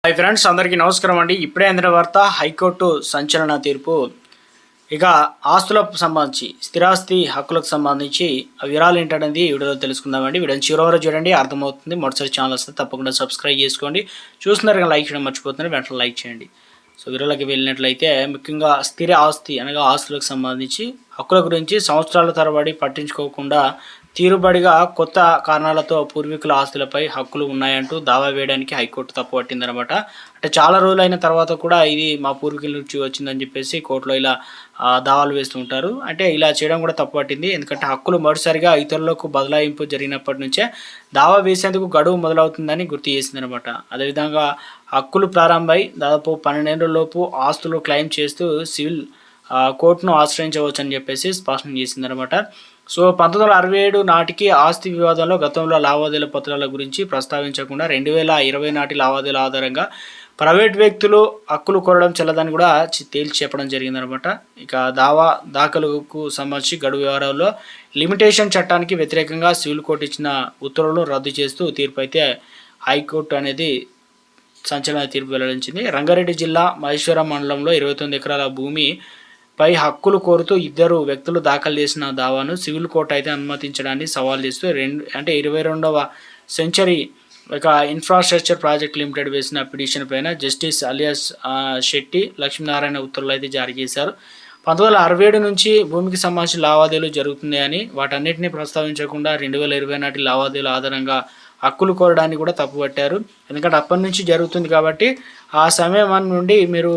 Hi friends, అందరికీ నమస్కారం అండి. ఇప్పుడే అందిన వార్త, హైకోర్టు సంచలన తీర్పు. ఇక ఆస్తులకు సంబంధించి, స్థిరాస్తి హక్కులకు సంబంధించి వివరాలు ఏంటనేది ఈ వీడియోలో తెలుసుకుందామండి. వీడియోని చివరి వరకు చూడండి, అర్థమవుతుంది. మొదటిసారి ఛానల్ వస్తే తప్పకుండా సబ్స్క్రైబ్ చేసుకోండి. చూస్తున్నారు లైక్ చేయడం మర్చిపోతున్నారు, వెంటనే లైక్ చేయండి. సో వీడియోలోకి వెళ్ళినట్లయితే, ముఖ్యంగా స్థిర ఆస్తి అనగా ఆస్తులకు సంబంధించి హక్కుల గురించి సంవత్సరాల తరబడి పట్టించుకోకుండా తీరుబడిగా కొత్త కారణాలతో పూర్వీకుల ఆస్తులపై హక్కులు ఉన్నాయంటూ దావా వేయడానికి హైకోర్టు తప్పు పట్టిందనమాట. అంటే చాలా రోజులైన తర్వాత కూడా ఇది మా పూర్వీకుల నుంచి వచ్చిందని చెప్పేసి కోర్టులో ఇలా దావాలు వేస్తూ ఉంటారు. అంటే ఇలా చేయడం కూడా తప్పు పట్టింది. ఎందుకంటే హక్కులు మొదటిసారిగా ఇతరులకు బదలాయింపు జరిగినప్పటి నుంచే దావా వేసేందుకు గడువు మొదలవుతుందని గుర్తు చేసిందనమాట. అదేవిధంగా హక్కులు ప్రారంభమై దాదాపు 12 ఏళ్లలోపు ఆస్తులు క్లెయిమ్ చేస్తూ సివిల్ కోర్టును ఆశ్రయించవచ్చు అని చెప్పేసి స్పష్టం చేసిందనమాట. సో 1967 నాటికి ఆస్తి వివాదంలో గతంలో లావాదేవీల పత్రాల గురించి ప్రస్తావించకుండా 2020 నాటి లావాదేవీల ఆధారంగా ప్రైవేట్ వ్యక్తులు హక్కులు కోరడం చెల్లదని కూడా తేల్చి చెప్పడం జరిగిందనమాట. ఇక దావా దాఖలుకు సంబంధించి గడువు వ్యవహారాల్లో లిమిటేషన్ చట్టానికి వ్యతిరేకంగా సివిల్ కోర్టు ఇచ్చిన ఉత్తర్వులను రద్దు చేస్తూ తీర్పు అయితే హైకోర్టు అనేది సంచలన తీర్పు వెల్లడించింది. రంగారెడ్డి జిల్లా మహేశ్వరం మండలంలో 29 ఎకరాల భూమి పై హక్కులు కోరుతూ ఇద్దరు వ్యక్తులు దాఖలు చేసిన దావాను సివిల్ కోర్టు అయితే అనుమతించడాన్ని సవాల్ చేస్తూ 22వ సెంచరీ ఇన్ఫ్రాస్ట్రక్చర్ ప్రాజెక్ట్ లిమిటెడ్ వేసిన పిటిషన్ పైన జస్టిస్ అలియాస్ శెట్టి లక్ష్మీనారాయణ ఉత్తర్వులు అయితే జారీ చేశారు. 1967 నుంచి భూమికి సంబంధించిన లావాదేవీలు జరుగుతున్నాయని, వాటన్నిటిని ప్రస్తావించకుండా 2020 నాటి లావాదేవీల ఆధారంగా హక్కులు కోరడాన్ని కూడా తప్పుపట్టారు. ఎందుకంటే అప్పటి నుంచి జరుగుతుంది కాబట్టి ఆ సమయం నుండి మీరు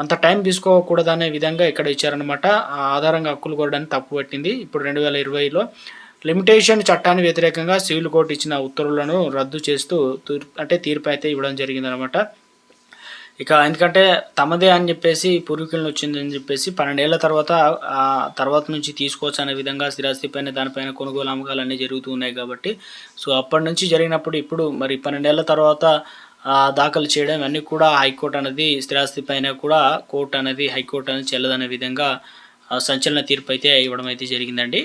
అంత టైం తీసుకోకూడదనే విధంగా ఇక్కడ ఇచ్చారనమాట. ఆ ఆధారంగా హక్కులు కోరడాన్ని తప్పుపట్టింది. ఇప్పుడు 2020లో లిమిటేషన్ చట్టానికి వ్యతిరేకంగా సివిల్ కోర్టు ఇచ్చిన ఉత్తర్వులను రద్దు చేస్తూ తీర్పు అయితే ఇవ్వడం జరిగిందనమాట. ఇక ఎందుకంటే తమదే అని చెప్పేసి పూర్వీకులను వచ్చిందని చెప్పేసి 12 ఏళ్ల తర్వాత నుంచి తీసుకోవచ్చు అనే విధంగా స్థిరాస్తి పైన దానిపైన కొనుగోలు అమ్మకాలు అన్నీ జరుగుతూ ఉన్నాయి కాబట్టి, సో అప్పటి నుంచి జరిగినప్పుడు ఇప్పుడు మరి 12 ఏళ్ల తర్వాత దాఖలు చేయడం అన్నీ కూడా హైకోర్టు అనేది స్థిరాస్తి పైన కూడా కోర్టు అనేది హైకోర్టు అనేది చెల్లదనే విధంగా సంచలన తీర్పు అయితే ఇవ్వడం అయితే జరిగిందండి.